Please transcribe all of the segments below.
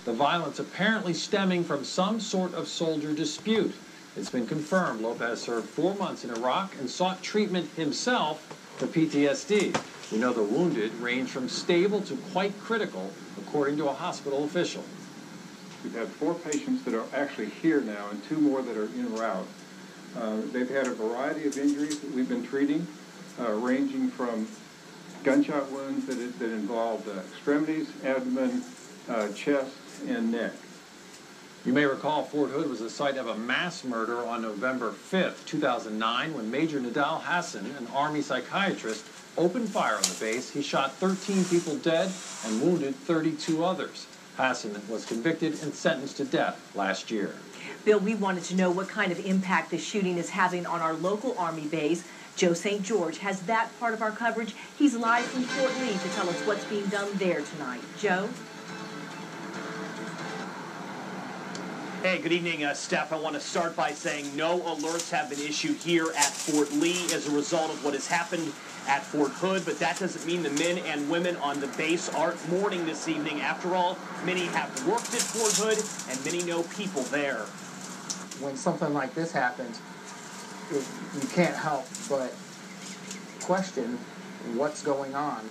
The violence apparently stemming from some sort of soldier dispute. It's been confirmed Lopez served 4 months in Iraq and sought treatment himself for PTSD. We know the wounded range from stable to quite critical, according to a hospital official. We've had 4 patients that are actually here now and 2 more that are en route. They've had a variety of injuries that we've been treating, ranging from gunshot wounds that involved extremities, abdomen, chest, and neck. You may recall Fort Hood was the site of a mass murder on November 5th, 2009, when Major Nidal Hassan, an Army psychiatrist, opened fire on the base. He shot 13 people dead and wounded 32 others. Hassan was convicted and sentenced to death last year. Bill, we wanted to know what kind of impact the shooting is having on our local Army base. Joe St. George has that part of our coverage. He's live from Fort Lee to tell us what's being done there tonight. Joe? Hey, good evening, Steph. I want to start by saying no alerts have been issued here at Fort Lee as a result of what has happened at Fort Hood, but that doesn't mean the men and women on the base aren't mourning this evening. After all, many have worked at Fort Hood, and many know people there. When something like this happens, you can't help but question what's going on.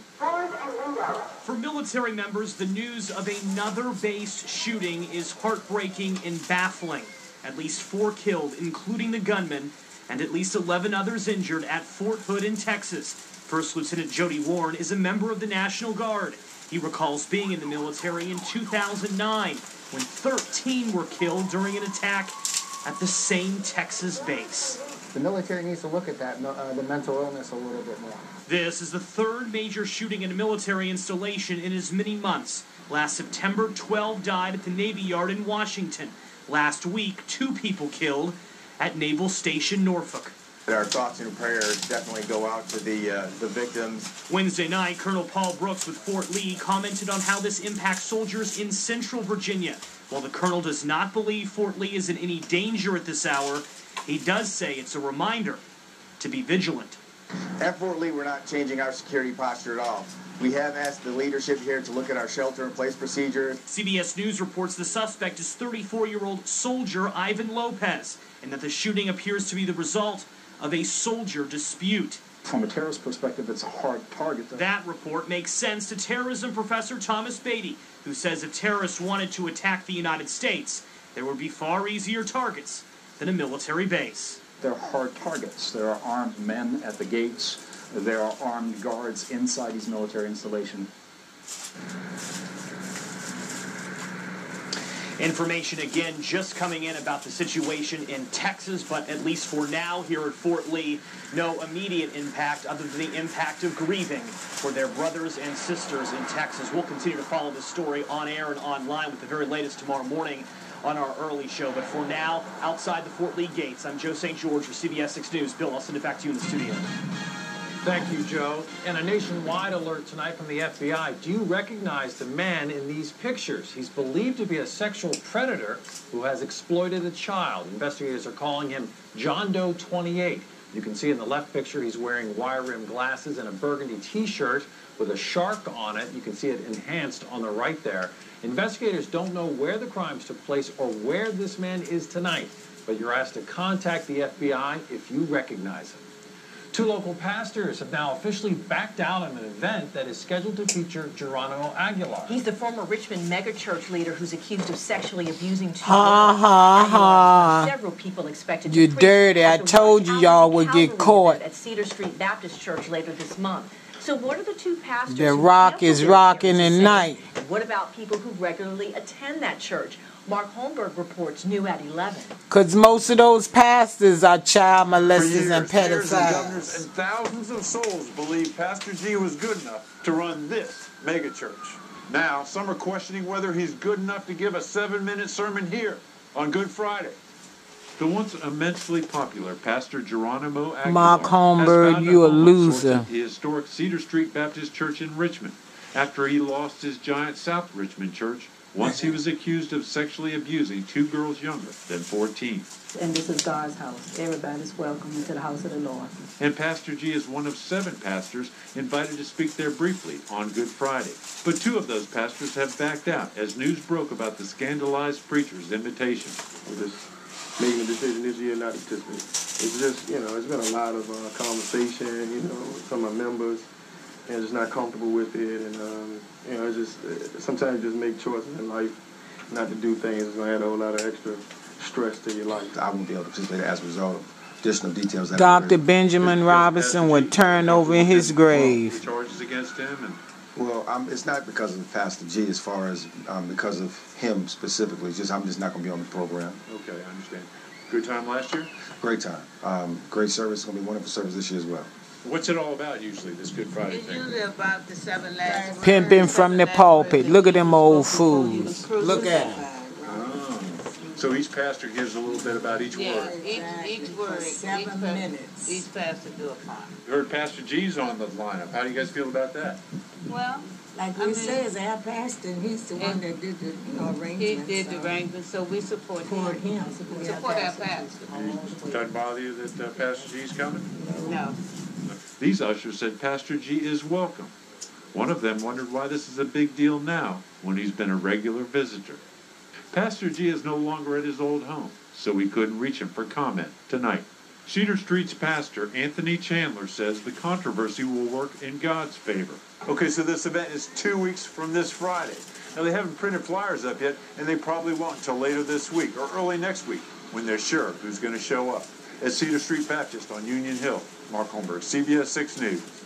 For military members, the news of another base shooting is heartbreaking and baffling. At least 4 killed, including the gunman, and at least 11 others injured at Fort Hood in Texas. First Lieutenant Jody Warren is a member of the National Guard. He recalls being in the military in 2009 when 13 were killed during an attack at the same Texas base. The military needs to look at that, the mental illness, a little bit more. This is the 3rd major shooting in a military installation in as many months. Last September, 12 died at the Navy Yard in Washington. Last week, 2 people killed at Naval Station Norfolk. Our thoughts and prayers definitely go out to the victims. Wednesday night, Colonel Paul Brooks with Fort Lee commented on how this impacts soldiers in Central Virginia. While the colonel does not believe Fort Lee is in any danger at this hour, he does say it's a reminder to be vigilant. At Fort Lee, we're not changing our security posture at all. We have asked the leadership here to look at our shelter-in-place procedures. CBS News reports the suspect is 34-year-old soldier Ivan Lopez, and that the shooting appears to be the result of a soldier dispute. From a terrorist perspective, it's a hard target. That report makes sense to terrorism professor Thomas Beatty, who says if terrorists wanted to attack the United States, there would be far easier targets than a military base. They're hard targets. There are armed men at the gates. There are armed guards inside these military installations. Information again just coming in about the situation in Texas, but at least for now here at Fort Lee, no immediate impact other than the impact of grieving for their brothers and sisters in Texas. We'll continue to follow this story on air and online with the very latest tomorrow morning on our early show. But for now, outside the Fort Lee gates, I'm Joe St. George for CBS 6 News. Bill, I'll send it back to you in the studio. Thank you, Joe. And a nationwide alert tonight from the FBI. Do you recognize the man in these pictures? He's believed to be a sexual predator who has exploited a child. Investigators are calling him John Doe 28. You can see in the left picture he's wearing wire-rimmed glasses and a burgundy T-shirt with a shark on it. You can see it enhanced on the right there. Investigators don't know where the crimes took place or where this man is tonight, but you're asked to contact the FBI if you recognize him. 2 local pastors have now officially backed out of an event that is scheduled to feature Geronimo Aguilar. He's the former Richmond megachurch leader who's accused of sexually abusing 2 Several people expected to You're dirty. I told you y'all would get caught. At Cedar Street Baptist Church later this month. So what are the 2 pastors? The rock is rocking at night. And what about people who regularly attend that church? Mark Holmberg reports new at 11. Because most of those pastors are child molesters and Mayors and pedophiles. governors and thousands of souls believe Pastor G was good enough to run this megachurch. Now, some are questioning whether he's good enough to give a 7-minute sermon here on Good Friday. The once immensely popular Pastor Geronimo Aguilar Mark Holmberg, has you a found home of sorts loser. at the historic Cedar Street Baptist Church in Richmond after he lost his giant South Richmond church Once he was accused of sexually abusing 2 girls younger than 14. And this is God's house. Everybody's welcome into the house of the Lord. And Pastor G is one of 7 pastors invited to speak there briefly on Good Friday. But 2 of those pastors have backed out as news broke about the scandalized preacher's invitation. We're just making the decision this year not to participate. It's just, it's been a lot of conversation, from my members, and just not comfortable with it. And, it's just, sometimes you just make choices in life not to do things that's going to add a whole lot of extra stress to your life. I won't be able to participate as a result of additional details. Dr. Benjamin Robinson would turn over in his grave. Charges against him? And well, it's not because of Pastor G as far as because of him specifically. It's just I'm just not going to be on the program. Okay, I understand. Good time last year? Great time. Great service. It's going to be a wonderful service this year as well. What's it all about usually, this Good Friday It's thing? usually about the 7 last Pimping from the pulpit. Look at them old fools. Look at them. So each pastor gives a little bit about each word. Each word, 7 minutes. each pastor do a part. You heard Pastor G's on the lineup. How do you guys feel about that? Well, Like we says, our pastor, and he's the one that did the arrangements. he did the arrangements, so we support him. Support our pastor. Doesn't bother you that Pastor G's coming? No. These ushers said Pastor G is welcome. One of them wondered why this is a big deal now when he's been a regular visitor. Pastor G is no longer at his old home, so we couldn't reach him for comment tonight. Cedar Street's pastor, Anthony Chandler, says the controversy will work in God's favor. Okay, so this event is 2 weeks from this Friday. Now, they haven't printed flyers up yet, and they probably won't until later this week or early next week when they're sure who's going to show up. At Cedar Street Baptist on Union Hill, Mark Holmberg, CBS 6 News.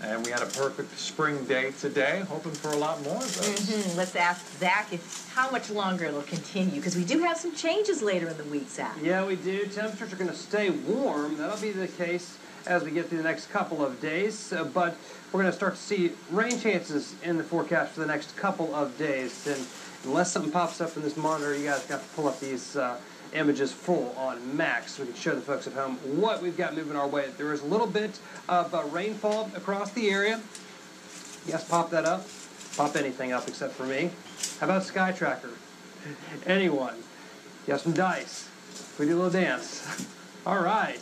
And we had a perfect spring day today, hoping for a lot more of those. Let's ask Zach how much longer it'll continue, because we do have some changes later in the week, Zach. Yeah, we do. Temperatures are going to stay warm. That'll be the case as we get through the next couple of days. But we're going to start to see rain chances in the forecast for the next couple of days. And unless something pops up in this monitor, you guys got to pull up these images full on max so we can show the folks at home what we've got moving our way. There is a little bit of rainfall across the area. Yes, pop that up. Pop anything up except for me. How about Sky Tracker? Anyone? You have some dice. We do a little dance. All right.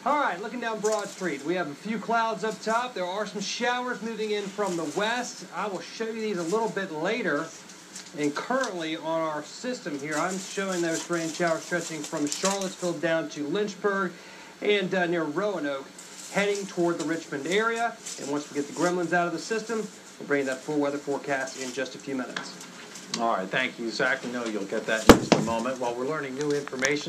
All right, looking down Broad Street, we have a few clouds up top. There are some showers moving in from the west. I will show you these a little bit later. And currently on our system here, I'm showing those rain showers stretching from Charlottesville down to Lynchburg and near Roanoke, heading toward the Richmond area. And once we get the gremlins out of the system, we'll bring that full weather forecast in just a few minutes. All right, thank you, Zach. We know you'll get that in just a moment. While we're learning new information